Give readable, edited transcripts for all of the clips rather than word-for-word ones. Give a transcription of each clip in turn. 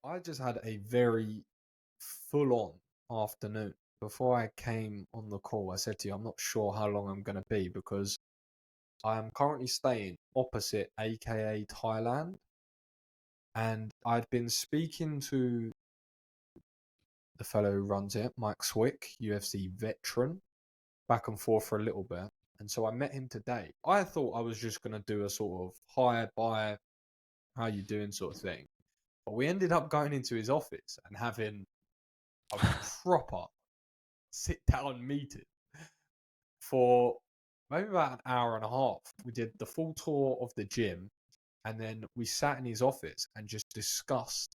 I just had a very full-on afternoon. Before I came on the call, I said to you, I'm not sure how long I'm going to be because I am currently staying opposite AKA Thailand, and I'd been speaking to the fellow who runs it, Mike Swick, UFC veteran, back and forth for a little bit. And so I met him today. I thought I was just going to do a sort of hi, bye, how you doing sort of thing. But we ended up going into his office and having a proper sit-down meeting for maybe about an hour and a half. We did the full tour of the gym, and then we sat in his office and just discussed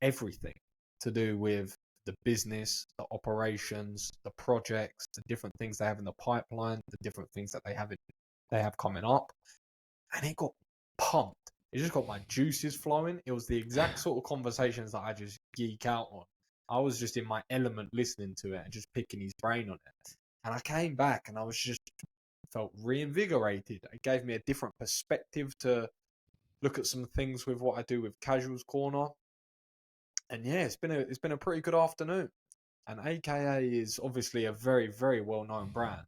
everything to do with the business, the operations, the projects, the different things they have in the pipeline, the different things that they have coming up. And it got pumped. It just got my juices flowing. It was the exact sort of conversations that I just geek out on. I was just in my element listening to it and just picking his brain on it. And I came back and I was just felt reinvigorated. It gave me a different perspective to look at some things with what I do with Casuals Corner. And yeah, it's been a pretty good afternoon. And AKA is obviously a very, very well-known brand.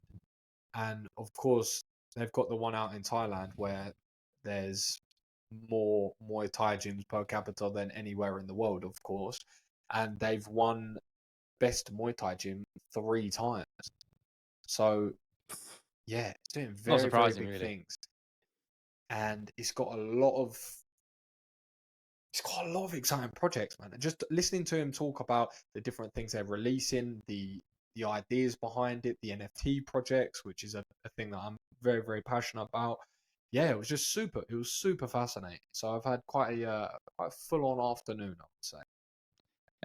And of course, they've got the one out in Thailand where there's more Muay Thai gyms per capita than anywhere in the world, of course. And they've won Best Muay Thai Gym 3 times. So, yeah, it's doing very, very big things. And it's got a lot of exciting projects, man. And just listening to him talk about the different things they're releasing, the ideas behind it, the NFT projects, which is a thing that I'm very, very passionate about. Yeah, it was just super. It was super fascinating. So I've had quite a full-on afternoon, I would say.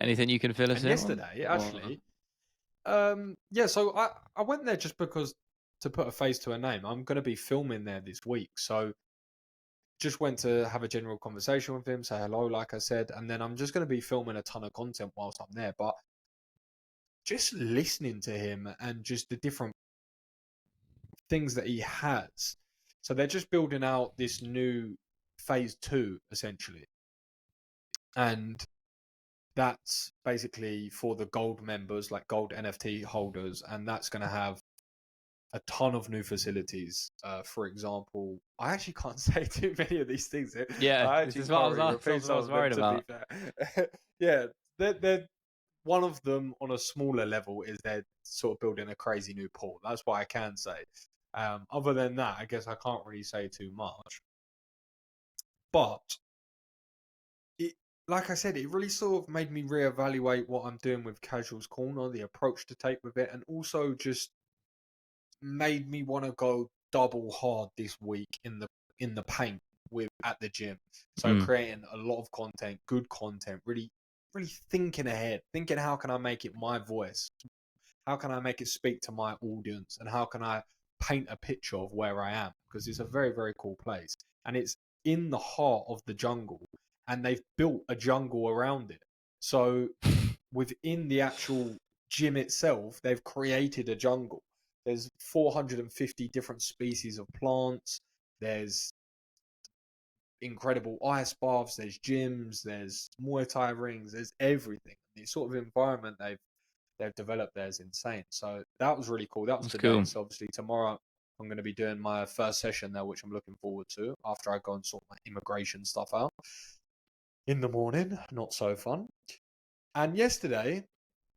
Anything you can fill us in? Yesterday, actually, yeah. So I went there just because to put a face to a name. I'm going to be filming there this week, so just went to have a general conversation with him, say hello, like I said, and then I'm just going to be filming a ton of content whilst I'm there. But just listening to him and just the different things that he has. So they're just building out this new phase 2, essentially. And that's basically for the gold members, like gold NFT holders. And that's going to have a ton of new facilities. For example, I actually can't say too many of these things. Yeah, this is what I was worried about. Yeah, they're one of them on a smaller level is they're sort of building a crazy new pool. That's what I can say. Other than that, I guess I can't really say too much. But like I said, it really sort of made me reevaluate what I'm doing with Casuals Corner, the approach to take with it, and also just made me want to go double hard this week in the paint at the gym. So creating a lot of content, good content, really thinking ahead, thinking how can I make it my voice? How can I make it speak to my audience? And how can I paint a picture of where I am? Because it's a very, very cool place. And it's in the heart of the jungle. And they've built a jungle around it. So within the actual gym itself, they've created a jungle. There's 450 different species of plants. There's incredible ice baths. There's gyms. There's Muay Thai rings. There's everything. The sort of environment they've developed there is insane. So that was really cool. That was today. Cool. So obviously tomorrow I'm going to be doing my first session there, which I'm looking forward to after I go and sort my immigration stuff out in the morning. Not so fun. And yesterday,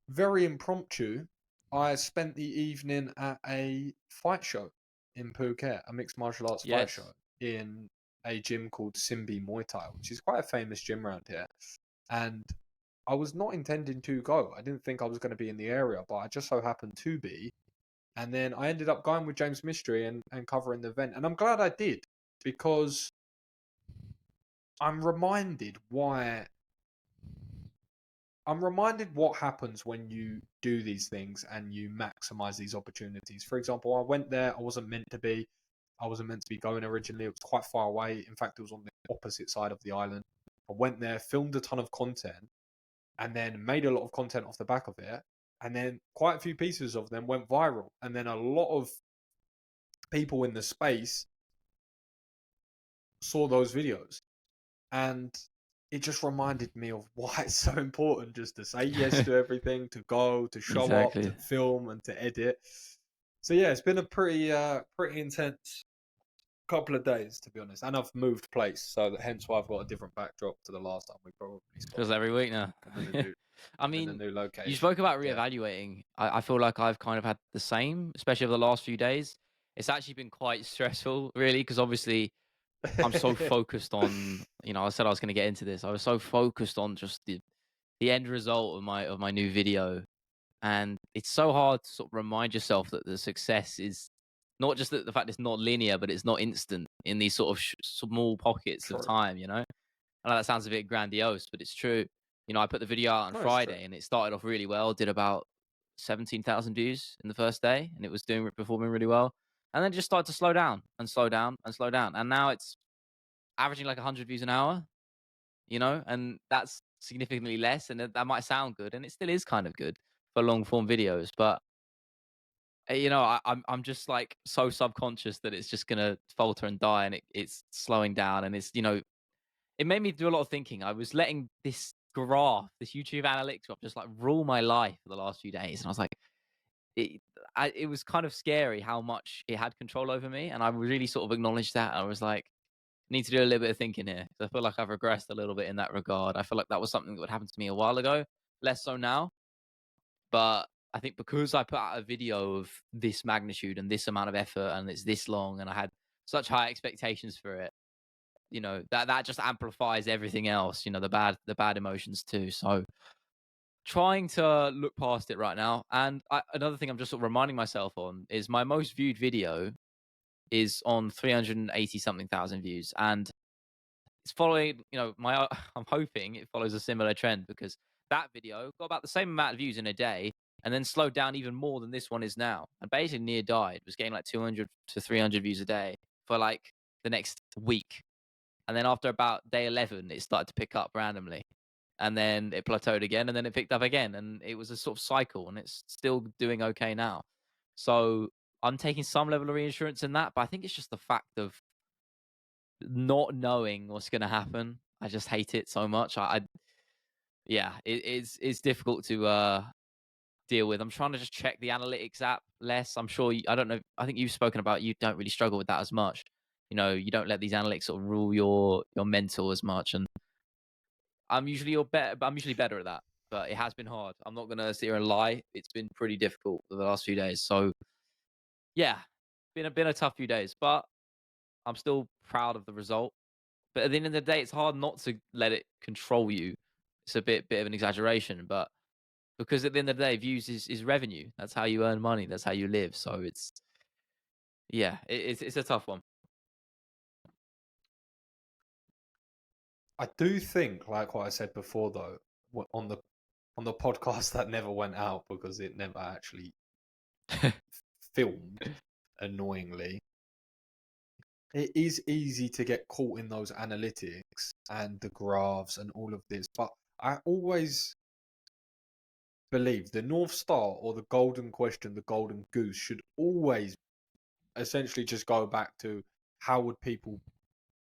very impromptu, I spent the evening at a fight show in Phuket, a mixed martial arts fight show in a gym called Simbi Muay Thai, which is quite a famous gym around here. And I was not intending to go. I didn't think I was going to be in the area, but I just so happened to be. And then I ended up going with James Mystery and covering the event. And I'm glad I did, because I'm reminded what happens when you do these things and you maximize these opportunities. For example, I went there. I wasn't meant to be going originally. It was quite far away. In fact, it was on the opposite side of the island. I went there, filmed a ton of content, and then made a lot of content off the back of it. And then quite a few pieces of them went viral. And then a lot of people in the space saw those videos. And it just reminded me of why it's so important just to say yes to everything, to go, to show up, to film, and to edit. So yeah, it's been a pretty intense couple of days, to be honest. And I've moved place, so hence why I've got a different backdrop to the last time we probably spoke. Feels every week now. I mean, the new location. You spoke about reevaluating. Yeah. I feel like I've kind of had the same, especially over the last few days. It's actually been quite stressful, really, because obviously I'm so focused on, I said I was going to get into this. I was so focused on just the end result of my new video. And it's so hard to sort of remind yourself that the success is not just the fact it's not linear, but it's not instant in these sort of small pockets of time, I know that sounds a bit grandiose, but it's true. I put the video out on Friday and it started off really well, did about 17,000 views in the first day, and it was performing really well. And then just started to slow down and slow down and slow down. And now it's averaging like 100 views an hour, and that's significantly less. And that might sound good, and it still is kind of good for long form videos. But, I'm just like so subconscious that it's just going to falter and die, and it's slowing down. And it's, it made me do a lot of thinking. I was letting this graph, this YouTube analytics graph, just like rule my life for the last few days. And I was like, it was kind of scary how much it had control over me. And I really sort of acknowledged that. I was like, need to do a little bit of thinking here. So I feel like I've regressed a little bit in that regard. I feel like that was something that would happen to me a while ago, less so now. But I think because I put out a video of this magnitude and this amount of effort and it's this long and I had such high expectations for it, that just amplifies everything else, the bad emotions too. So trying to look past it right now. And another thing I'm just sort of reminding myself on is my most viewed video is on 380 something thousand views, and it's following, I'm hoping it follows a similar trend, because that video got about the same amount of views in a day and then slowed down even more than this one is now, and basically near died. It was getting like 200 to 300 views a day for like the next week. And then after about day 11, it started to pick up randomly. And then it plateaued again, and then it picked up again. And it was a sort of cycle, and it's still doing okay now. So I'm taking some level of reassurance in that, but I think it's just the fact of not knowing what's going to happen. I just hate it so much. It's difficult to deal with. I'm trying to just check the analytics app less. I'm sure, I don't know, I think you've spoken about you don't really struggle with that as much. You don't let these analytics sort of rule your mental as much. And I'm usually better at that, but it has been hard. I'm not gonna sit here and lie. It's been pretty difficult for the last few days. So yeah, been a tough few days, but I'm still proud of the result. But at the end of the day, it's hard not to let it control you. It's a bit of an exaggeration, but because at the end of the day, views is revenue. That's how you earn money. That's how you live. So it's a tough one. I do think, like what I said before, though, on the podcast that never went out because it never actually filmed, annoyingly, it is easy to get caught in those analytics and the graphs and all of this. But I always believe the North Star, or the golden question, the golden goose, should always essentially just go back to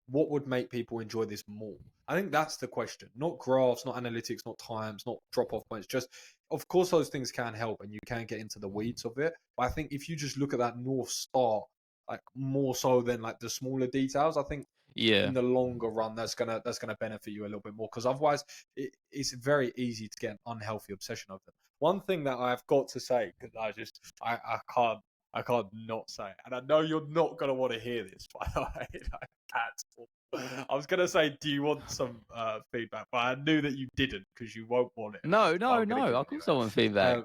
what would make people enjoy this more? I think that's the question. Not graphs, not analytics, not times, not drop-off points. Just, of course, those things can help and you can get into the weeds of it. But I think if you just look at that North Star, like more so than like the smaller details, I think in the longer run, that's gonna benefit you a little bit more. Because otherwise, it's very easy to get an unhealthy obsession over them. One thing that I've got to say, because I can't not say it. And I know you're not going to want to hear this, by the way. I was going to say, do you want some feedback? But I knew that you didn't, because you won't want it. No. Of course I want feedback.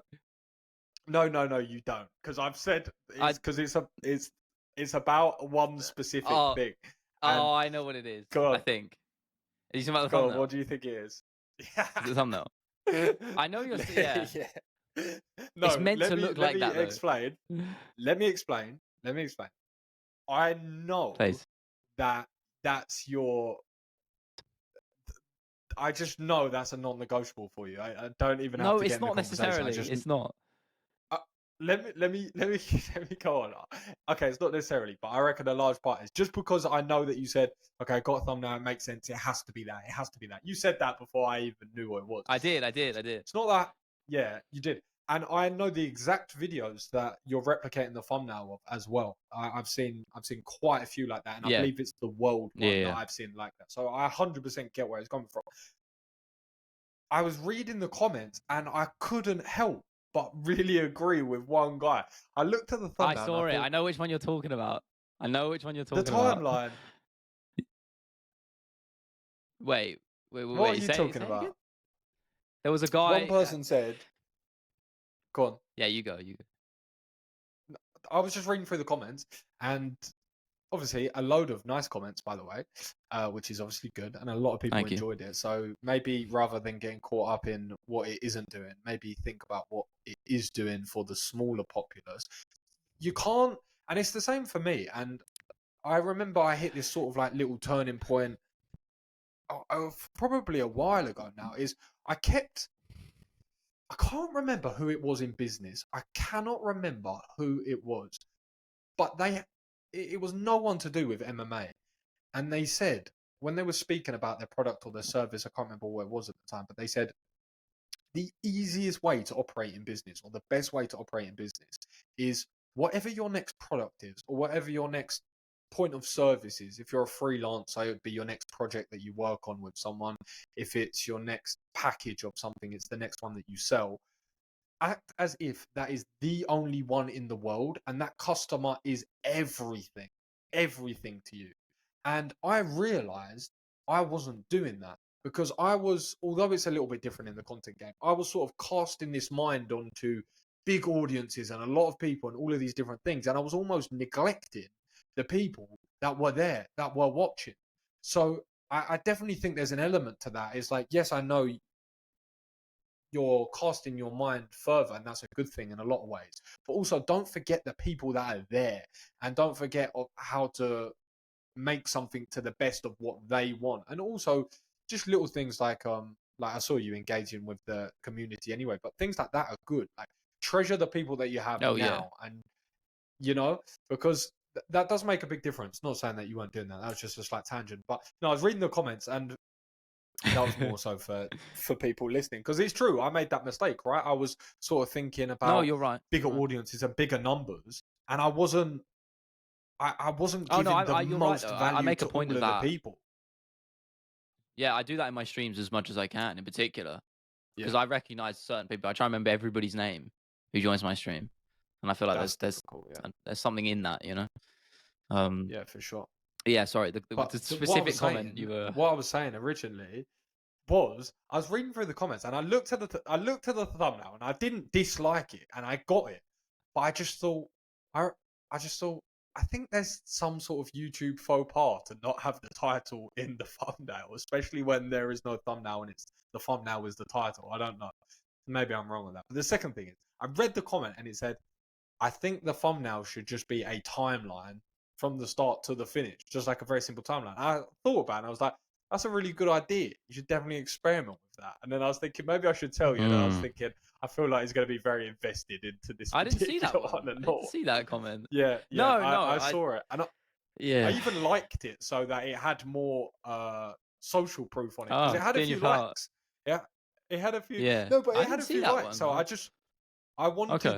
No, you don't. Because I've said, because it's about one specific thing. I know what it is. I think. Are you talking about the thumbnail? What do you think it is? The thumbnail. I know you're. Yeah. No, it's meant to look like that. Let me explain. I know that's your. I just know that's a non-negotiable for you. I don't even have to get into it's not necessarily. It's not. let me go on. Okay, it's not necessarily, but I reckon a large part is just because I know that you said, okay, I got a thumbnail, it makes sense. It has to be that. It has to be that. You said that before I even knew what it was. I did. It's not that. Yeah, you did. And I know the exact videos that you're replicating the thumbnail of as well. I've seen quite a few like that, and I Yeah. believe it's the world one Yeah. that I've seen like that. So I 100% get where it's coming from. I was reading the comments and I couldn't help but really agree with one guy. I looked at the I thumbnail saw and I it. thought, I know which one you're talking about. I know which one you're the talking about. timeline. Wait. What are you Say talking it again. about? There was a One guy. person said, "Go on." Yeah, you go. You go. I was just reading through the comments, and obviously a load of nice comments, by the way, which is obviously good, and a lot of people Thank you. enjoyed it. So maybe rather than getting caught up in what it isn't doing, maybe think about what it is doing for the smaller populace. You can't, and it's the same for me. And I remember I hit this sort of like little turning point probably a while ago now. I can't remember who it was in business. I cannot remember who it was, but it was no one to do with MMA. And they said, when they were speaking about their product or their service, I can't remember what it was at the time, but they said the easiest way to operate in business, or the best way to operate in business, is whatever your next product is, or whatever your next point of service is. If you're a freelancer, it would be your next project that you work on with someone. If it's your next package of something, it's the next one that you sell. Act as if that is the only one in the world, and that customer is everything to you. And I realized I wasn't doing that, because although it's a little bit different in the content game, I was sort of casting this mind onto big audiences and a lot of people and all of these different things. And I was almost neglecting the people that were there, that were watching. So I definitely think there's an element to that. It's like, yes, I know you're casting your mind further, and that's a good thing in a lot of ways. But also, don't forget the people that are there, and don't forget how to make something to the best of what they want. And also, just little things like I saw you engaging with the community anyway, but things like that are good. Like, treasure the people that you have Oh yeah. now, and because that does make a big difference. Not saying that you weren't doing that. That was just a slight tangent. But no, I was reading the comments, and that was more so for people listening, because it's true. I made that mistake, right? I was sort of thinking No, about you're right. bigger audiences and bigger numbers, and I wasn't Oh no, giving the you're right most though. I value make to a point all of of the that. people. Yeah, I do that in my streams as much as I can, in particular, because Yeah, I recognize certain people. I try and remember everybody's name who joins my stream, and I feel like that's there's difficult. Yeah, there's something in that, yeah, for sure. Yeah, sorry. But The what I specific was comment saying, you were. originally was, I was reading through the comments, and I looked at the thumbnail, and I didn't dislike it, and I got it, but I just thought, I just thought, I think there's some sort of YouTube faux pas to not have the title in the thumbnail, especially when there is no thumbnail and the thumbnail is the title. I don't know. Maybe I'm wrong on that. But the second thing is, I read the comment and it said, I think the thumbnail should just be a timeline from the start to the finish, just like a very simple timeline. I thought about it and I was like, that's a really good idea. You should definitely experiment with that. And then I was thinking, maybe I should tell you. And then I was thinking, I feel like he's going to be very invested into this I didn't see that particular one. one and I not. didn't see that comment. Yeah, No, I saw it. And I yeah. even liked it so that it had more social proof on it, because Oh, it had a doing your few part. likes. Yeah, it had a few. Yeah, No, but I it had didn't a see few that likes. one. So I wanted Okay.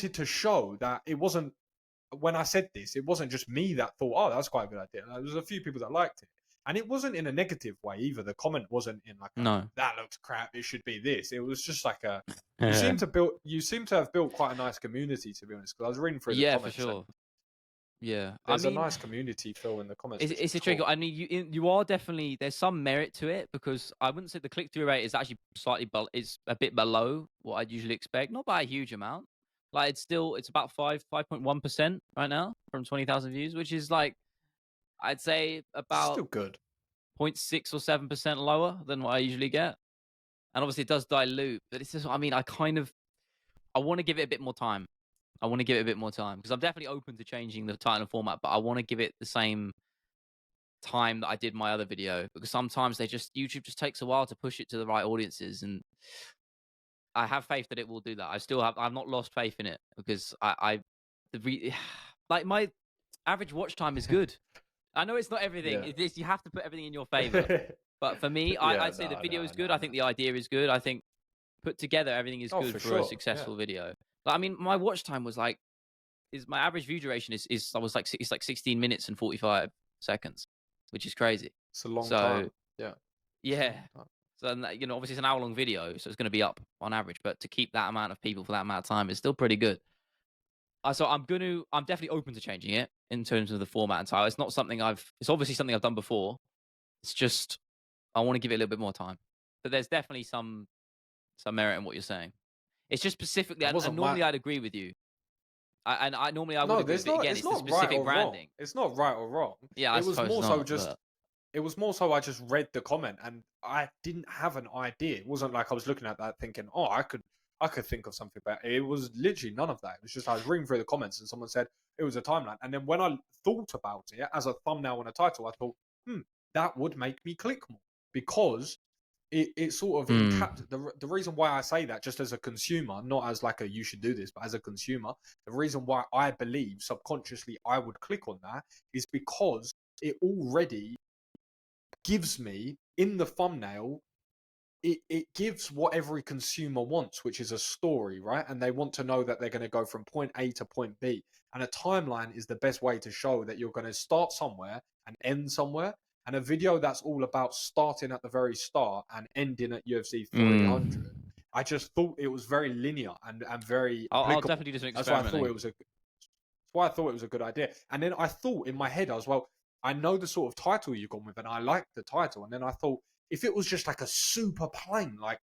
to show that it wasn't, when I said this, it wasn't just me that thought, oh, that's quite a good idea. There was a few people that liked it. And it wasn't in a negative way either. The comment wasn't in like No. that looks crap, it should be this. It was just like Yeah. you seem to have built quite a nice community, to be honest, because I was reading through the Yeah, comments. for sure. Yeah, There's a nice community feel in the comments. It's a tricky. Cool. I mean, you are definitely, there's some merit to it, because I wouldn't say the click through rate is actually is a bit below what I'd usually expect, not by a huge amount. Like it's about 5.1% right now from 20,000 views, which is like, I'd say about Still good. 0.6 or 7% lower than what I usually get. And obviously it does dilute, but it's just, I mean, I want to give it a bit more time. Because I'm definitely open to changing the title and format, but I want to give it the same time that I did my other video, because sometimes YouTube just takes a while to push it to the right audiences, and I have faith that it will do that. I've not lost faith in it because like my average watch time is good. I know it's not everything. Yeah. You have to put everything in your favor. But for me, Yeah, I'd say the no, video no, is good. no, I no. think the idea is good. I think put together, everything is Oh, good for for a sure. Yeah. successful video. Like, I mean, my watch time was like, is my average view duration is I was like it's like 16 minutes and 45 seconds, which is crazy. It's a long So time. Yeah. It's a yeah, long time. so you know, obviously it's an hour long video, so it's going to be up on average. But to keep that amount of people for that amount of time is still pretty good. So I'm definitely open to changing it in terms of the format and style. It's not something it's obviously something I've done before. It's just I want to give it a little bit more time. But there's definitely some merit in what you're saying. It's just specifically, It and wasn't my normally I'd agree with you. I normally I would No, agree there's with it. not Again, it's it's the not right specific or wrong. branding. It's not right or wrong. Yeah, I It was suppose more so not. just But it was more so I just read the comment and I didn't have an idea. It wasn't like I was looking at that thinking, oh, I could think of something better. It was literally none of that. It was just I was reading through the comments and someone said it was a timeline. And then when I thought about it as a thumbnail and a title, I thought, that would make me click more because it sort of the reason why I say that just as a consumer, not as like a you should do this, but as a consumer, the reason why I believe subconsciously I would click on that is because it already gives me in the thumbnail it gives what every consumer wants, which is a story, right? And they want to know that they're going to go from point A to point B. And a timeline is the best way to show that you're going to start somewhere and end somewhere. And a video that's all about starting at the very start and ending at UFC 300, I just thought it was very linear and very I'll applicable. definitely do some That's why I experimenting. thought it was a good idea. And then I thought in my head, I was, well, I know the sort of title you've gone with, and I like the title. And then I thought, if it was just like a super plain, like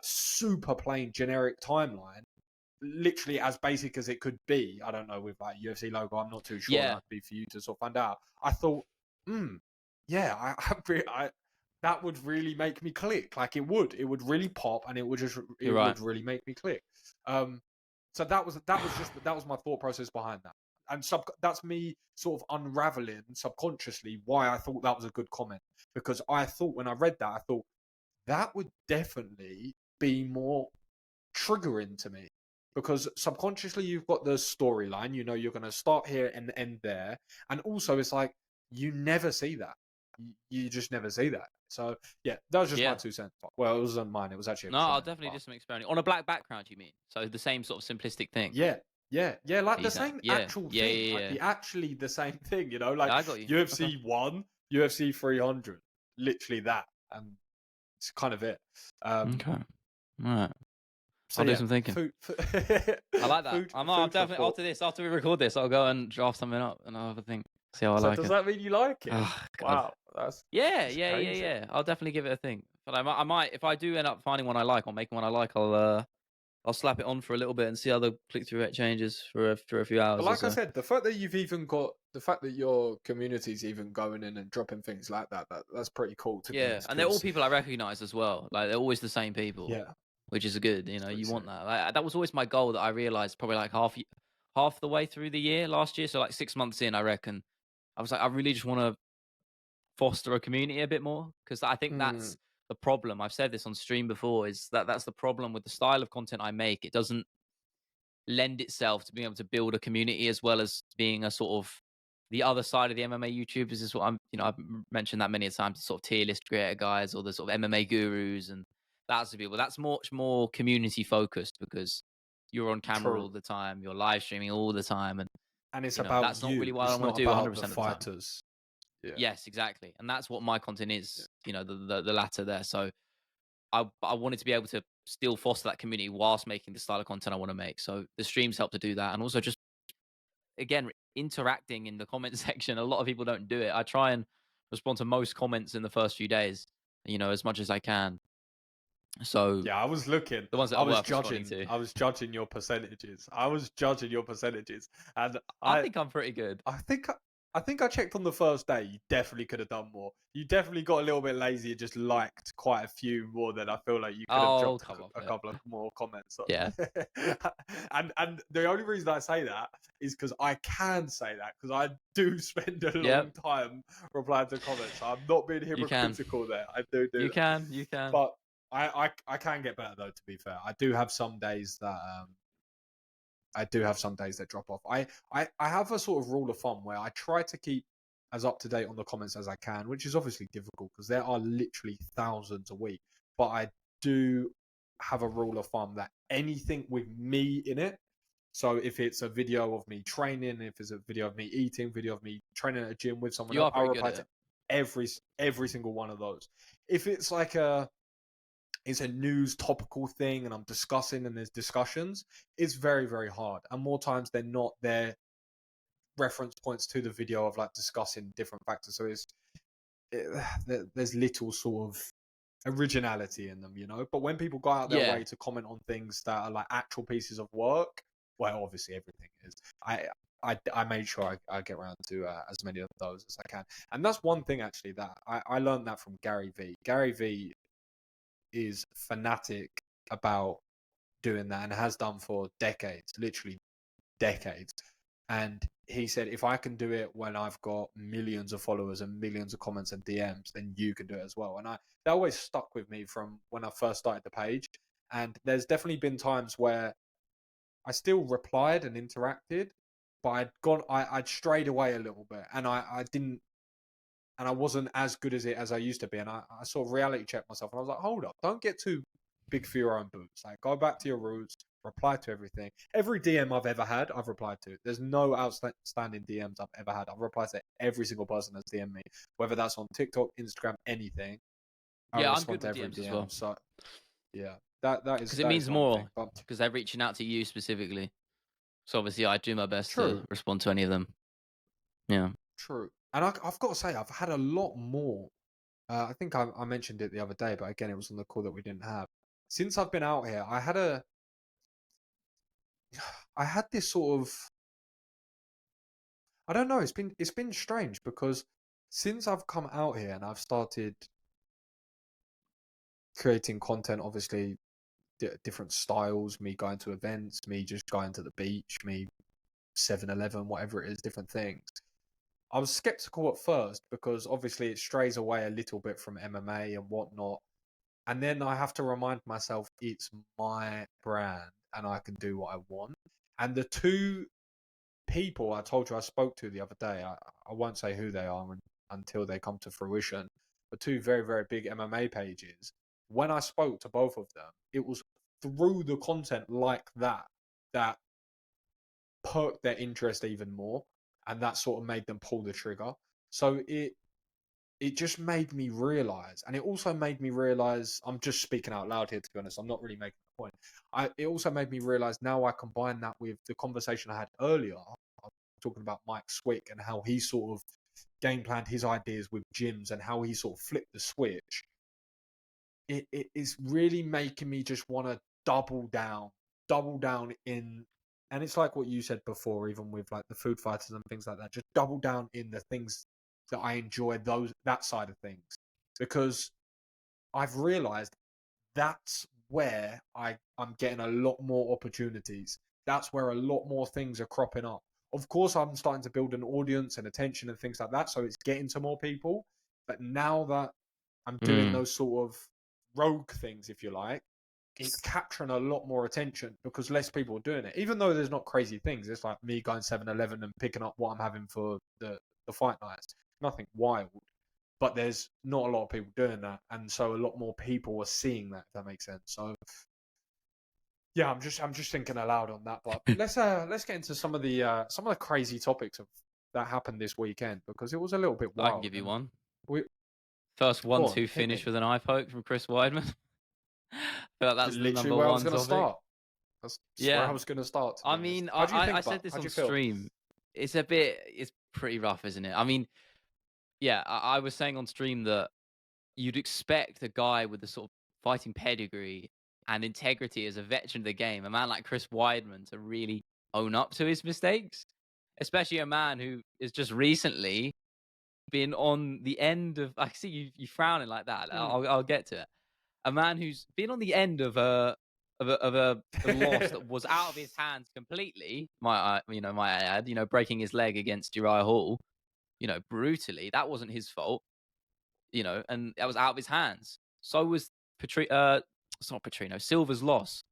super plain generic timeline, literally as basic as it could be, I don't know, with like UFC logo, I'm not too sure. Yeah. That'd be for you to sort of find out. I thought, yeah, I that would really make me click. Like it would really pop, and it would really make me click. So that was my thought process behind that, and that's me sort of unraveling subconsciously why I thought that was a good comment, because I thought when I read that, I thought that would definitely be more triggering to me, because subconsciously you've got the storyline, you know, you're going to start here and end there, and also it's like you never see that. You just never see that. So yeah, that was just my 2 cents. Well, it wasn't mine. It was actually a comment, I'll definitely do some experimenting on a black background. You mean so the same sort of simplistic thing? Yeah, like the same actual thing, like actually the same thing. You know, like I got you. UFC 1, UFC 300, literally that, and it's kind of it. Okay, all right. So I'll do some thinking. I like that. I'll definitely after this, after we record this, I'll go and draft something up and I'll have a think. See how I like it. Does that mean you like it? Oh, wow, that's yeah. I'll definitely give it a think. But I might if I do end up finding one I like or making one I like, I'll slap it on for a little bit and see how the click-through rate changes for a few hours. But like I said, the fact that your community's even going in and dropping things like that's pretty cool to me. Yeah, and they're all people I recognise as well. Like they're always the same people. Yeah. Which is good, you know, you want that. Like, that was always my goal that I realized probably like half the way through the year last year. So like 6 months in, I reckon, I was like, I really just want to foster a community a bit more, because I think that's the problem. I've said this on stream before, is that's the problem with the style of content I make. It doesn't lend itself to being able to build a community as well as being a sort of the other side of the MMA YouTubers is what I've mentioned that many times, the sort of tier list creator guys or the sort of MMA gurus and that's the people. That's much more community focused because you're on camera all the time, you're live streaming all the time, and it's about that's not really what it's I want to do 100% of the fighters. Yeah. Yes, exactly, and that's what my content is. You know, the latter there. So I wanted to be able to still foster that community whilst making the style of content I want to make. So the streams help to do that, and also just again interacting in the comment section. A lot of people don't do it. I try and respond to most comments in the first few days, as much as I can. So yeah, I was looking. The ones that I was judging your percentages. And I think I'm pretty good. I think I checked on the first day. You definitely could have done more. You definitely got a little bit lazy and just liked quite a few more than I feel like you could have dropped a couple of more comments on. Yeah. and the only reason I say that is because I can say that because I do spend a long time replying to comments. So I'm not being hypocritical there. I do. You can. But I can get better though. To be fair, I do have some days that drop off. I have a sort of rule of thumb where I try to keep as up to date on the comments as I can, which is obviously difficult because there are literally thousands a week. But I do have a rule of thumb that anything with me in it. So if it's a video of me training, if it's a video of me eating, video of me training at a gym with someone You else, are I'll pretty good reply at to it. every single one of those. If it's like it's a news topical thing and I'm discussing and there's discussions, it's very, very hard. And more times than not, they're reference points to the video of like discussing different factors. So there's little sort of originality in them, you know. But when people go out their Yeah. way to comment on things that are like actual pieces of work, well, obviously everything is. I made sure I get around to as many of those as I can, and that's one thing actually that I learned that from Gary V. Gary V is fanatic about doing that and has done for decades, literally decades. And he said, if I can do it when I've got millions of followers and millions of comments and DMs, then you can do it as well. And that always stuck with me from when I first started the page. And there's definitely been times where I still replied and interacted, but I'd strayed away a little bit, and I didn't, and I wasn't as good as it as I used to be. And I sort of reality checked myself, and I was like, hold up, don't get too big for your own boots. Like, go back to your roots, reply to everything. Every DM I've ever had, I've replied to. There's no outstanding DMs I've ever had. I've replied to every single person that's DM'd me, whether that's on TikTok, Instagram, anything. I Yeah, I'm respond good to with every DMs as DM. well So yeah, that is because it means one thing. more But because they're reaching out to you specifically. So obviously, I do my best to true, respond to any of them. Yeah. true. And I've got to say, I've had a lot more. I think I mentioned it the other day, but again, it was on the call that we didn't have. Since I've been out here, I had this sort of, I don't know. It's been strange because since I've come out here and I've started creating content, obviously different styles, me going to events, me just going to the beach, me 7-Eleven, whatever it is, different things. I was skeptical at first because obviously it strays away a little bit from MMA and whatnot. And then I have to remind myself it's my brand and I can do what I want. And the two people I told you I spoke to the other day, I won't say who they are until they come to fruition, but two very, very big MMA pages. When I spoke to both of them, it was through the content like that perked their interest even more. And that sort of made them pull the trigger. So it just made me realize, and it also made me realize, I'm just speaking out loud here, to be honest, I'm not really making a point. It also made me realize now I combine that with the conversation I had earlier, talking about Mike Swick and how he sort of game planned his ideas with gyms and how he sort of flipped the switch. It is really making me just want to double down in, and it's like what you said before, even with like the food fighters and things like that, just double down in the things that I enjoy, that side of things, because I've realized that's where I'm getting a lot more opportunities. That's where a lot more things are cropping up. Of course, I'm starting to build an audience and attention and things like that, so it's getting to more people. But now that I'm doing Mm. those sort of rogue things, if you like, it's capturing a lot more attention because less people are doing it. Even though there's not crazy things, it's like me going 7-Eleven and picking up what I'm having for the fight nights. Nothing wild, but there's not a lot of people doing that, and so a lot more people are seeing that. If that makes sense. So yeah, I'm just thinking aloud on that. But let's get into some of the crazy topics that happened this weekend because it was a little bit I can wild. give you And one. we First go on, 1-2 hit finish me. with an eye poke from Chris Weidman. I feel like that's the Literally number where I was one going to topic. start. That's where I Yeah. was going to start, to be I honest. mean, How do you think I about said it? this How do on you feel? stream. It's pretty rough, isn't it? I mean, yeah, I was saying on stream that you'd expect a guy with the sort of fighting pedigree and integrity as a veteran of the game, a man like Chris Weidman, to really own up to his mistakes, especially a man who is just recently been on the end of. I see you frowning like that. Hmm. I'll get to it. A man who's been on the end of a loss that was out of his hands completely. Might I add, breaking his leg against Uriah Hall, brutally. That wasn't his fault, and that was out of his hands. So was it's not Petrino, Silva's loss,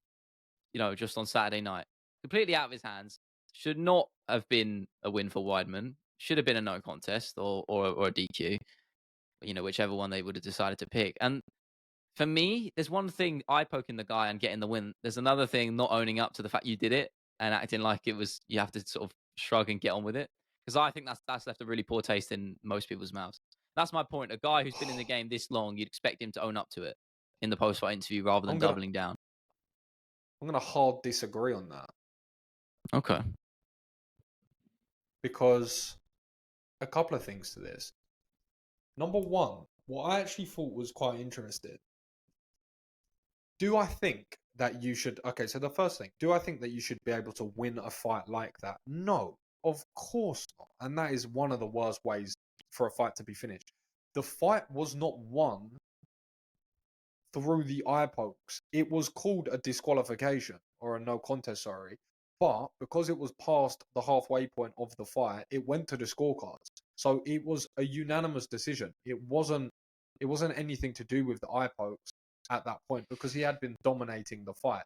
just on Saturday night. Completely out of his hands. Should not have been a win for Weidman. Should have been a no contest or a DQ, whichever one they would have decided to pick. And for me, there's one thing eye poking the guy and getting the win. There's another thing not owning up to the fact you did it and acting like it was, you have to sort of shrug and get on with it. Because I think that's left a really poor taste in most people's mouths. That's my point. A guy who's been in the game this long, you'd expect him to own up to it in the post-fight interview rather than doubling down. I'm going to hard disagree on that. Okay. Because a couple of things to this. Number one, what I actually thought was quite interesting. Do I think that you should... Okay, so the first thing. Do I think that you should be able to win a fight like that? No, of course not. And that is one of the worst ways for a fight to be finished. The fight was not won through the eye pokes. It was called a disqualification or a no contest, sorry. But because it was past the halfway point of the fight, it went to the scorecards. So it was a unanimous decision. It wasn't anything to do with the eye pokes at that point because he had been dominating the fight.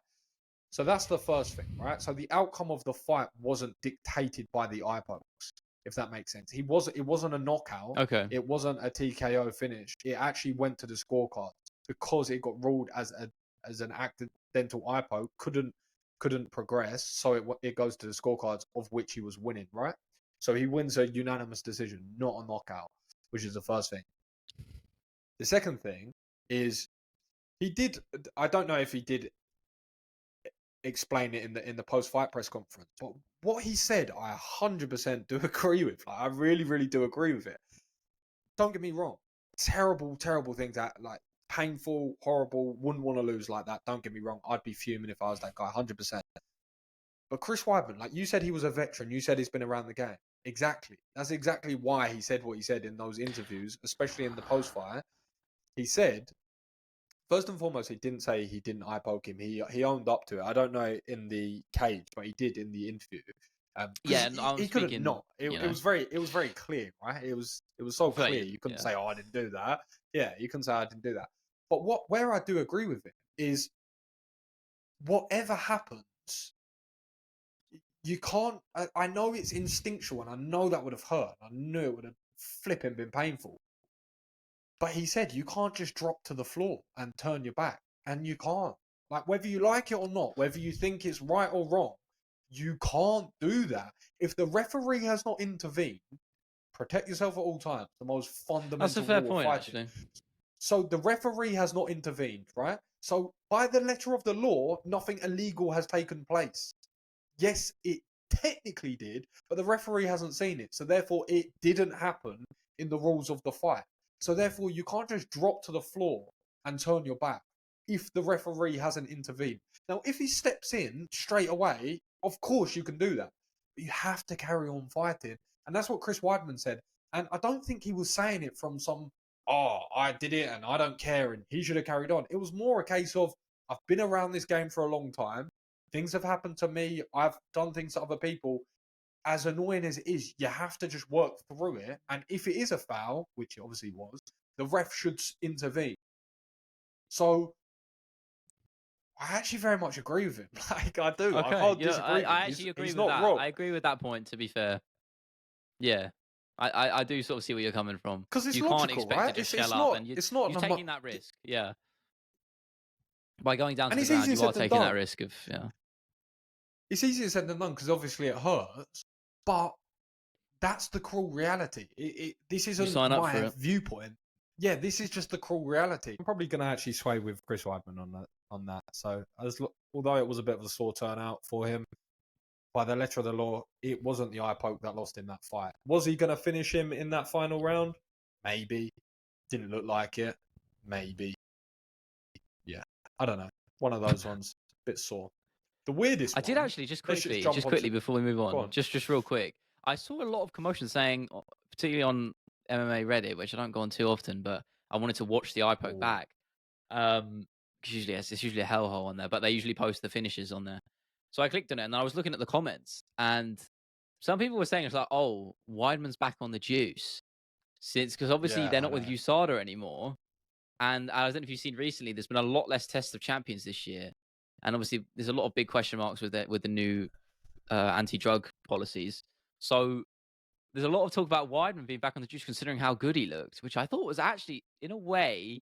So that's the first thing, right? So the outcome of the fight wasn't dictated by the eye pokes, if that makes sense. It wasn't a knockout. Okay. It wasn't a TKO finish. It actually went to the scorecards because it got ruled as an accidental eye poke, couldn't progress, so it goes to the scorecards, of which he was winning, right? So he wins a unanimous decision, not a knockout, which is the first thing. The second thing is I don't know if he did explain it in the post-fight press conference, but what he said, I 100% do agree with. I really, really do agree with it. Don't get me wrong. Terrible, terrible things that, like, painful, horrible, wouldn't want to lose like that. Don't get me wrong. I'd be fuming if I was that guy, 100%. But Chris Weidman, like you said, he was a veteran. You said he's been around the game. Exactly. That's exactly why he said what he said in those interviews, especially in the post-fight. He said, first and foremost, he didn't say he didn't eye poke him. He owned up to it. I don't know in the cage, but he did in the interview. Yeah, and he couldn't not. It was very clear, right? It was so clear. You couldn't say, "Oh, I didn't do that." Yeah, you couldn't say I didn't do that. But where I do agree with it is, whatever happens, you can't. I know it's instinctual, and I know that would have hurt. I knew it would have flipping been painful. But he said you can't just drop to the floor and turn your back, and you can't. Like, whether you like it or not, whether you think it's right or wrong, you can't do that. If the referee has not intervened, protect yourself at all times. The most fundamental That's a fair rule point, of fighting. actually. So the referee has not intervened, right? So by the letter of the law, nothing illegal has taken place. Yes, it technically did, but the referee hasn't seen it. So therefore, it didn't happen in the rules of the fight. So therefore, you can't just drop to the floor and turn your back if the referee hasn't intervened. Now, if he steps in straight away, of course you can do that. But you have to carry on fighting. And that's what Chris Weidman said. And I don't think he was saying it from some, "Oh, I did it and I don't care and he should have carried on." It was more a case of, I've been around this game for a long time. Things have happened to me. I've done things to other people. As annoying as it is, you have to just work through it. And if it is a foul, which it obviously was, the ref should intervene. So I actually very much agree with him. Like, I do. Okay. I can't disagree with him. I actually agree he's with not that. wrong. I agree with that point, to be fair. Yeah. I do sort of see where you're coming from. Because it's you logical, can't expect right? to just It's shell not, up, and it's not you're taking that risk. Yeah. By going down to and the it's ground, easier you are said than taking that done. risk of, yeah. It's easier said than done because obviously it hurts, but that's the cruel reality. This isn't sign up for my it. viewpoint. Yeah, this is just the cruel reality. I'm probably going to actually sway with Chris Weidman on that. So, although it was a bit of a sore turnout for him, by the letter of the law, it wasn't the eye poke that lost in that fight. Was he going to finish him in that final round? Maybe. Didn't look like it. Maybe. Yeah, I don't know. One of those ones, bit sore. The weirdest I did one, actually, just let's quickly before we move on, on. just real quick. I saw a lot of commotion saying, particularly on MMA Reddit, which I don't go on too often, but I wanted to watch the eye poke back. Because usually it's usually a hellhole on there, but they usually post the finishes on there. So I clicked on it and I was looking at the comments, and some people were saying it's like, "Oh, Weidman's back on the juice," because obviously Yeah, they're I not with know. USADA anymore, And I don't know if you've seen recently, there's been a lot less tests of champions this year, and obviously there's a lot of big question marks with the new anti-drug policies. So there's a lot of talk about Weidman being back on the juice, considering how good he looked, which I thought was actually, in a way,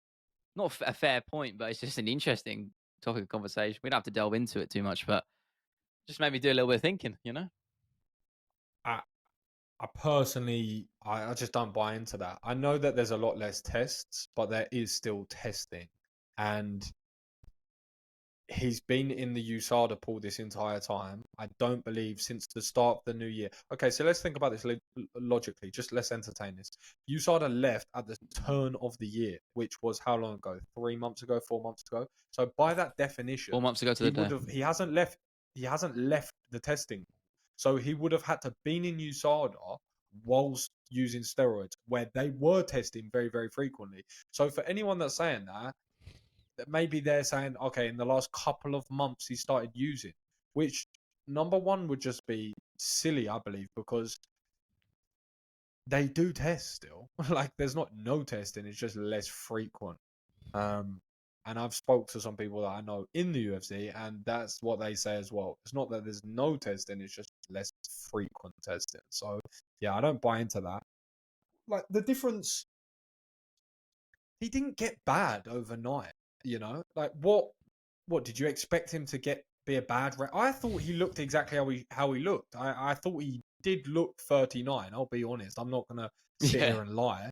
not a fair point, but it's just an interesting topic of conversation. We don't have to delve into it too much, but just made me do a little bit of thinking, you know? I, I personally, I just don't buy into that. I know that there's a lot less tests, but there is still testing. And he's been in the USADA pool this entire time. I don't believe since the start of the new year. Okay, so let's think about this logically. Just let's entertain this. USADA left at the turn of the year, which was how long ago? 3 months ago, 4 months ago. So by that definition, 4 months ago to the day. he hasn't left the testing. So he would have had to been in USADA whilst using steroids, where they were testing very, very frequently. So for anyone that's saying that maybe they're saying, okay, in the last couple of months he started using, which number one would just be silly, I believe, because they do test still. Like there's not no testing, it's just less frequent. And I've spoke to some people that I know in the UFC, and that's what they say as well. It's not that there's no testing, it's just less frequent testing. So yeah, I don't buy into that. Like the difference, he didn't get bad overnight. You know, like what did you expect him to be a bad? I thought he looked exactly how he looked. I thought he did look 39. I'll be honest. I'm not gonna sit here and lie.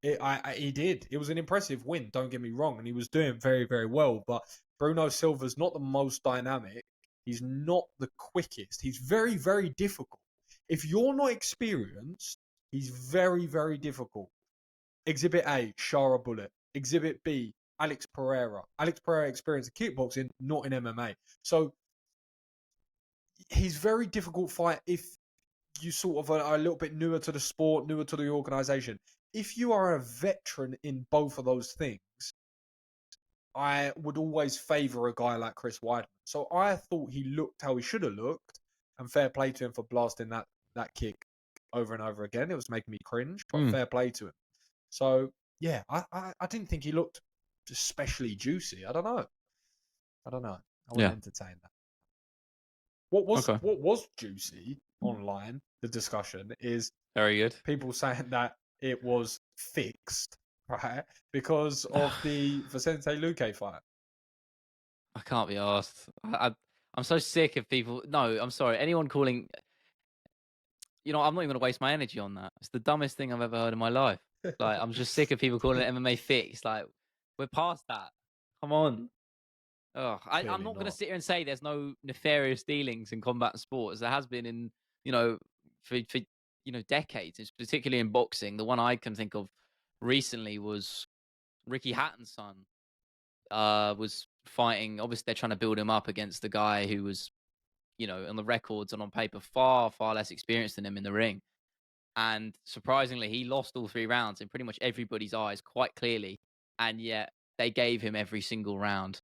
He did. It was an impressive win. Don't get me wrong, and he was doing very, very well. But Bruno Silva's not the most dynamic. He's not the quickest. He's very, very difficult. If you're not experienced, he's very, very difficult. Exhibit A, Shara Bullet. Exhibit B, Alex Pereira. Alex Pereira experienced in kickboxing, not in MMA. So he's very difficult fight if you sort of are a little bit newer to the sport, newer to the organization. If you are a veteran in both of those things, I would always favor a guy like Chris Weidman. So I thought he looked how he should have looked, and fair play to him for blasting that kick over and over again. It was making me cringe, but fair play to him. So yeah, I didn't think he looked especially juicy. I don't know. I wouldn't entertain that. What was juicy online, the discussion, is very good. People saying that it was fixed, right? Because of the Vicente Luque fight. I can't be asked. I'm so sick of people. No, I'm sorry. Anyone calling, I'm not even going to waste my energy on that. It's the dumbest thing I've ever heard in my life. Like, I'm just sick of people calling it MMA fixed. Like, we're past that. Come on. I'm not going to sit here and say there's no nefarious dealings in combat sports. There has been in, for decades. It's particularly in boxing. The one I can think of recently was Ricky Hatton's son was fighting. Obviously, they're trying to build him up against the guy who was, on the records and on paper, far, far less experienced than him in the ring. And surprisingly, he lost all 3 rounds in pretty much everybody's eyes quite clearly. And yet they gave him every single round,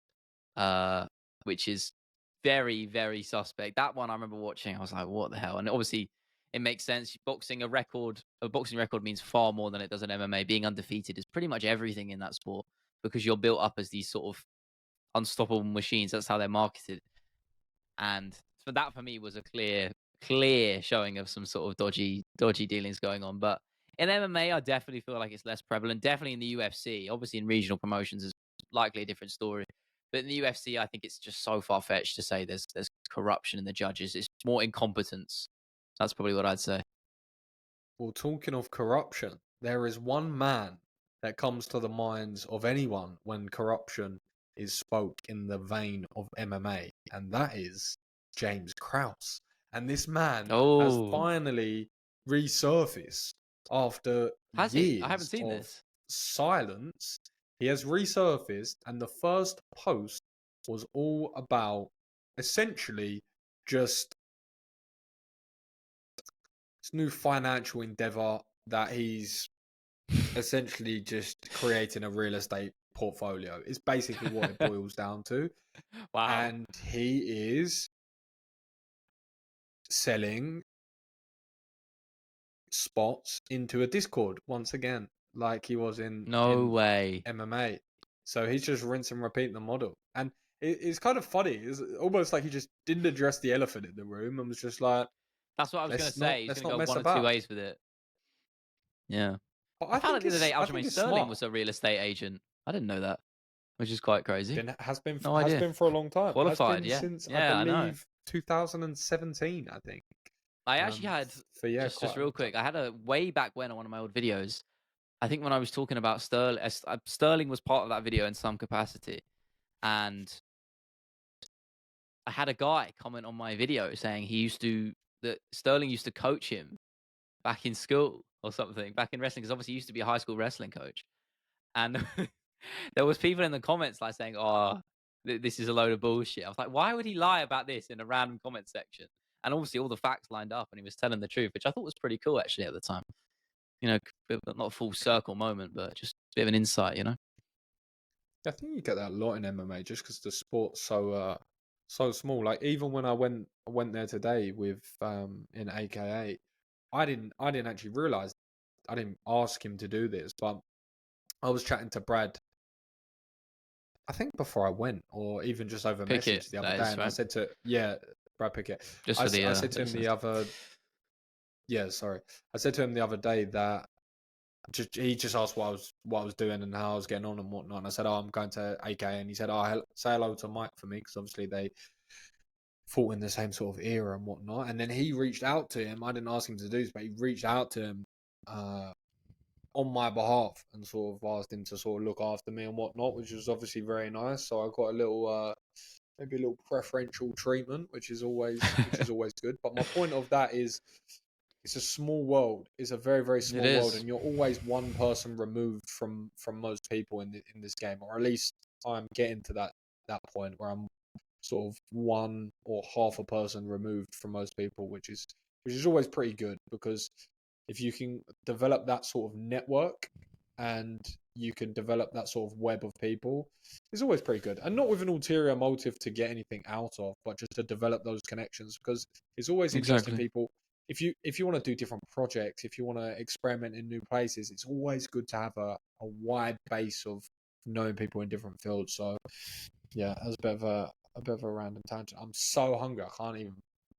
which is very, very suspect. That one I remember watching. I was like, what the hell? And obviously, it makes sense. A boxing record means far more than it does in MMA. Being undefeated is pretty much everything in that sport because you're built up as these sort of unstoppable machines. That's how they're marketed. And so that for me was a clear showing of some sort of dodgy dealings going on. But in MMA, I definitely feel like it's less prevalent. Definitely in the UFC. Obviously, in regional promotions, is likely a different story. But in the UFC, I think it's just so far fetched to say there's corruption in the judges. It's more incompetence. That's probably what I'd say. Well, talking of corruption, there is one man that comes to the minds of anyone when corruption is spoke in the vein of MMA, and that is James Krause. And this man has finally resurfaced after years I haven't seen of this. silence. He has resurfaced, and the first post was all about essentially just this new financial endeavor that he's essentially just creating a real estate portfolio. Is basically what it boils down to. Wow. And he is selling spots into a Discord once again, like he was in way MMA. So he's just rinse and repeat the model. And it's kind of funny. It's almost like he just didn't address the elephant in the room and was just like, That's what I was going to say. He's let's going to not go mess one or two about. ways with it. Yeah. But I found out the other day I think Aljamain it's Sterling smart. was a real estate agent. I didn't know that, which is quite crazy. Has been No idea. for a long time. Has Qualified, been yeah. since I Yeah, I know. believe 2017. I think. I actually had just real quick. I had a way back when on one of my old videos. I think when I was talking about Sterling, Sterling was part of that video in some capacity, and I had a guy comment on my video saying that Sterling used to coach him back in school or something, back in wrestling, because obviously he used to be a high school wrestling coach. And there was people in the comments like saying, "Oh, this is a load of bullshit." I was like, "Why would he lie about this in a random comment section?" And obviously all the facts lined up, and he was telling the truth, which I thought was pretty cool actually at the time. You know, not a full circle moment, but just a bit of an insight. You know. I think you get that a lot in MMA just because the sport's so small. Like even when I went there today with in AKA, I didn't actually realize. I didn't ask him to do this, but I was chatting to Brad. I think before I went, or even just over Pickett, message the other day, and I said to Brad Pickett. Just I for the said to him the other. Yeah, sorry. I said to him the other day that he just asked what I was doing and how I was getting on and whatnot. And I said, "Oh, I'm going to AKA," and he said, "Oh, say hello to Mike for me," because obviously they fought in the same sort of era and whatnot. And then he reached out to him. I didn't ask him to do this, but he reached out to him on my behalf and sort of asked him to sort of look after me and whatnot, which was obviously very nice. So I got a little maybe a little preferential treatment, which is always good. But my point of that is it's a small world. It's a very, very small world, and you're always one person removed from most people in this game, or at least I'm getting to that point where I'm sort of one or half a person removed from most people, which is always pretty good, because if you can develop that sort of network and you can develop that sort of web of people, it's always pretty good. And not with an ulterior motive to get anything out of, but just to develop those connections, because it's always interesting people. If you want to do different projects, if you want to experiment in new places, it's always good to have a wide base of knowing people in different fields. So yeah, that's a bit of a random tangent. I'm so hungry, I can't even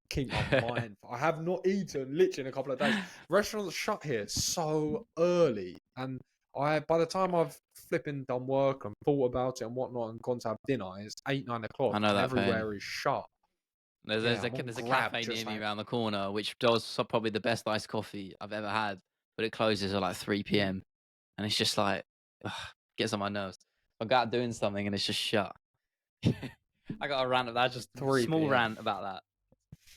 keep my mind. I have not eaten literally in a couple of days. Restaurants shut here so early, and by the time I've flipping done work and thought about it and whatnot and gone to have dinner, it's 8-9 o'clock. I know and that everywhere pain. is shut. There's a cafe near me around the corner which does probably the best iced coffee I've ever had, but it closes at like 3 p.m. and it's just like gets on my nerves. I go out doing something and it's just shut. I got a rant about that, just a small rant about that.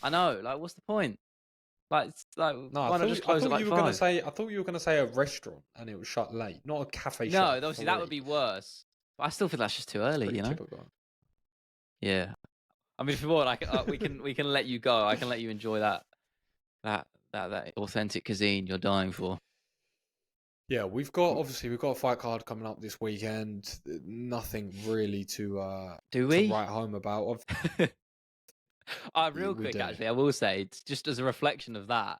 I know, like, what's the point? Like, it's like, No, why not just close at like 5? I thought you were gonna say a restaurant and it was shut late, not a cafe No, shut. obviously that would be worse. But I still feel that's just too early, you know? Typical. Yeah. I mean, if you want, we can let you go. I can let you enjoy that authentic cuisine you're dying for. Yeah, we've got a fight card coming up this weekend. Nothing really to write home about. Real quick, actually, I will say, it's just as a reflection of that,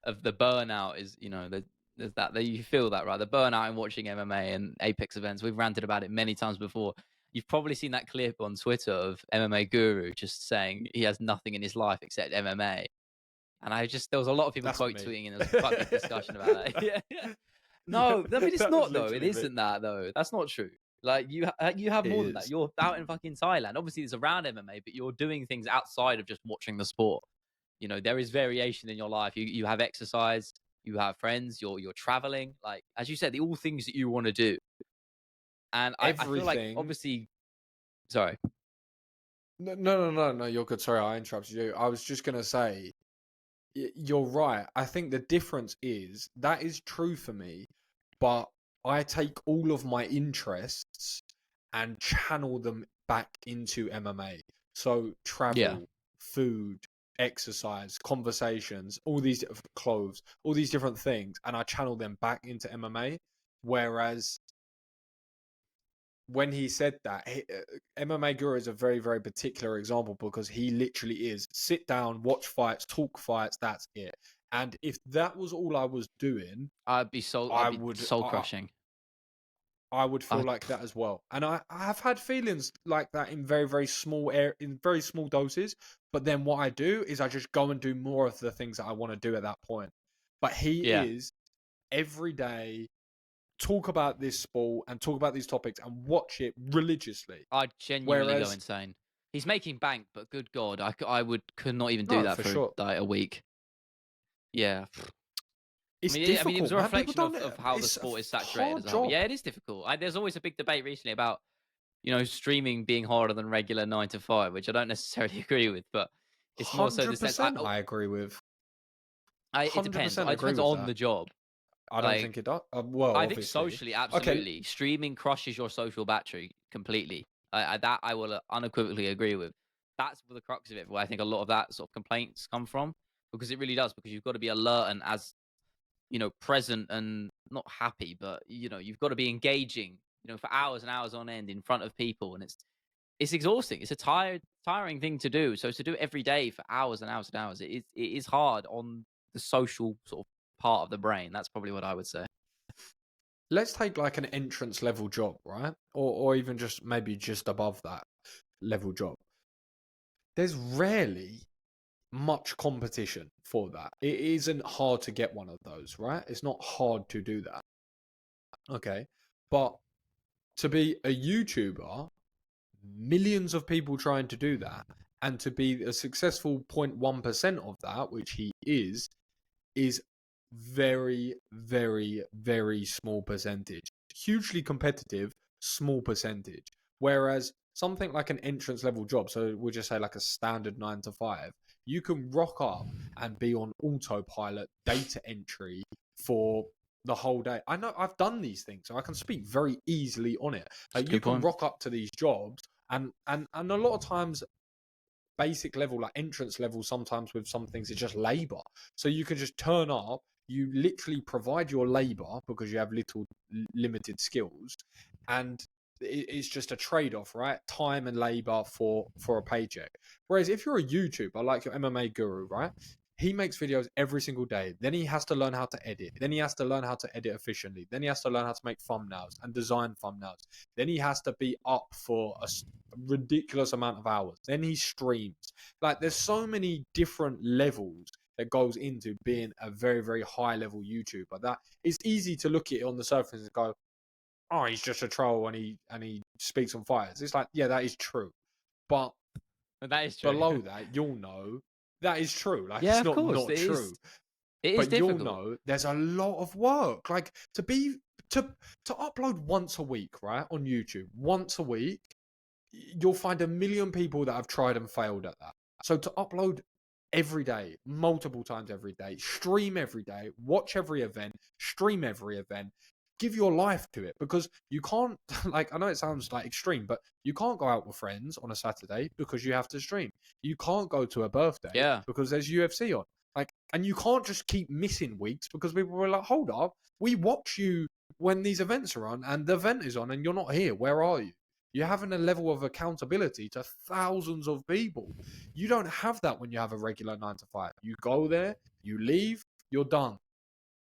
of the burnout is, you know, there's that you feel that, right? The burnout in watching MMA and Apex events. We've ranted about it many times before. You've probably seen that clip on Twitter of MMA Guru just saying he has nothing in his life except MMA. And there was a lot of people quote tweeting, and there was quite a big discussion about that. Yeah. No, I mean, it's not though. It isn't that though. That's not true. Like you have more than that. You're out in fucking Thailand. Obviously, it's around MMA, but you're doing things outside of just watching the sport. You know, there is variation in your life. You have exercise, you have friends, you're traveling. Like as you said, all things that you want to do. And I feel like obviously, sorry. No, you're good. Sorry, I interrupted you. I was just gonna say, you're right. I think the difference is that is true for me, but I take all of my interests and channel them back into MMA. So travel, food, exercise, conversations, all these clothes, all these different things, and I channel them back into MMA. Whereas when he said that, MMA Guru is a very, very particular example, because he literally is sit down, watch fights, talk fights. That's it. And if that was all I was doing, I'd be soul crushing. I would feel I, like that as well. And I have had feelings like that in very, very small in very small doses. But then what I do is I just go and do more of the things that I want to do at that point. But he yeah, is every day talk about this sport and talk about these topics and watch it religiously. I'd genuinely go Whereas, insane. He's making bank, but good God, could not even do no, that for for sure. like a week. Yeah. It's I mean, it was difficult, a man. People reflection don't. of how the It's a sport is saturated hard as a whole. job. Yeah, it is difficult. There's always a big debate recently about, streaming being harder than regular 9 to 5, which I don't necessarily agree with, but it's more so the Hundred sense. percent, I agree with. It Hundred depends. percent It agree depends with on that. the job. I don't Like, think it does. Well, I think obviously. socially, Okay, absolutely, streaming crushes your social battery completely. That I will unequivocally agree with. That's the crux of it. Where I think a lot of that sort of complaints come from, because it really does. Because you've got to be alert and as present and not happy, but you've got to be engaging, for hours and hours on end in front of people, and it's exhausting. It's a tiring thing to do. So to do it every day for hours and hours and hours, it is hard on the social sort of part of the brain. That's probably what I would say. let's take like an entrance level job, right? Or even just maybe just above that level job. There's rarely much competition for that. It isn't hard to get one of those, right? It's not hard to do that. Okay. But to be a YouTuber, millions of people trying to do that, and to be a successful 0.1% of that, which he is very, very, very small percentage. Hugely competitive, small percentage. Whereas something like an entrance level job, so we'll just say like a standard 9 to 5, you can rock up and be on autopilot data entry for the whole day. I know I've done these things, so I can speak very easily on it. That's a You good can point. rock up to these jobs, and a lot of times basic level, like entrance level, sometimes with some things it's just labor. So you can just turn up, you literally provide your labor because you have limited skills, and it's just a trade-off, right? Time and labor for a paycheck. Whereas if you're a YouTuber like your MMA guru, right, he makes videos every single day, then he has to learn how to edit, then he has to learn how to edit efficiently, then he has to learn how to make thumbnails and design thumbnails, then he has to be up for a ridiculous amount of hours, then he streams. Like, there's so many different levels that goes into being a very, very high level YouTuber that it's easy to look at it on the surface and go, oh, he's just a troll and he speaks on fires. It's like, yeah, that is true, but That is true. below that, you'll know that is true. Like, Yeah, it's of course. not true, It is but you'll difficult. know there's a lot of work. Like, to upload once a week, right, on YouTube, once a week, you'll find a million people that have tried and failed at that. So to upload every day, multiple times every day, stream every day, watch every event, stream every event, give your life to it, because you can't, like, I know it sounds like extreme, but you can't go out with friends on a Saturday because you have to stream. You can't go to a birthday Yeah. because there's UFC on. Like, and you can't just keep missing weeks because people were like, hold up, we watch you when these events are on and the event is on and you're not here. Where are you? You're having a level of accountability to thousands of people. You don't have that when you have a regular 9 to 5. You go there, you leave, you're done.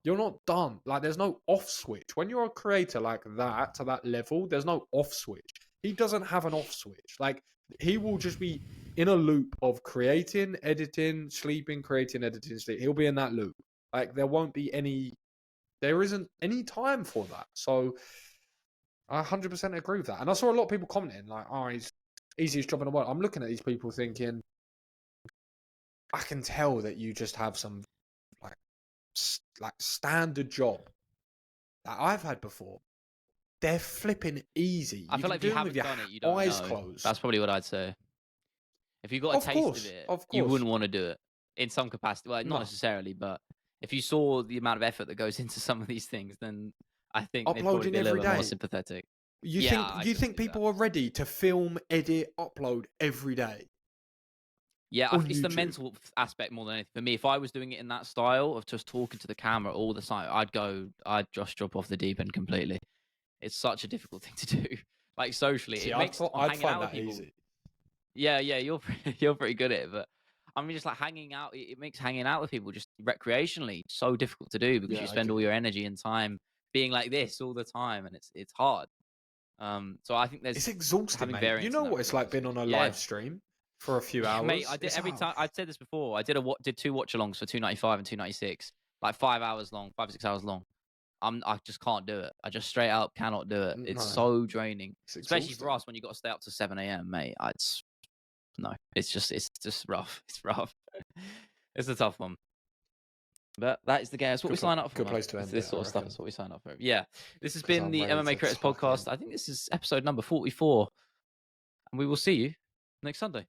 You're not done. Like, there's no off switch. When you're a creator like that, to that level, there's no off switch. He doesn't have an off switch. Like, he will just be in a loop of creating, editing, sleeping, creating, editing, sleep. He'll be in that loop. Like, there isn't any time for that. So I 100% agree with that. And I saw a lot of people commenting like, oh, he's easiest job in the world. I'm looking at these people thinking, I can tell that you just have some like standard job that I've had before. They're flipping easy. I You feel can like if do you them with haven't your done it, you don't eyes know. closed. That's probably what I'd say. If you got a Of taste of course, it, of you course. wouldn't want to do it in some capacity. Well, not No. necessarily, but if you saw the amount of effort that goes into some of these things, then I think they'd probably Uploading be a little every bit more day. sympathetic. You Yeah, think I you couldn't think do that. people are ready to film, edit, upload every day Yeah, on it's the YouTube? mental aspect more than anything. For me, if I was doing it in that style of just talking to the camera all the time, I'd just drop off the deep end completely. It's such a difficult thing to do. Like socially, See, it makes on I'd hanging find out with that people. easy. Yeah, you're you're pretty good at it, but I mean, just like hanging out, it makes hanging out with people just recreationally so difficult to do because Yeah, you I spend get all you. your energy and time being like this all the time, and it's hard. So I think It's there's exhausting, having mate. variance. You in know that what it's regard like is being good. on a Yeah, live stream for a few mate. hours. I did It's every time. I've said this before. I did 2 watch-alongs for 295 and 296, like 5 hours long, 5 or 6 hours long. I just can't do it. I just straight up cannot do it. It's no, so draining, it's especially for exhausting. us when you got to stay up to 7 a.m., mate. It's no, it's just rough. It's rough. It's a tough one. But that is the game. That's what we sign up for, Good man. place to It's end this it, I sort of stuff. reckon. That's what we sign up for. Yeah. This has 'Cause been I'm the ready MMA to Creators fucking. Podcast. I think this is episode number 44. And we will see you next Sunday.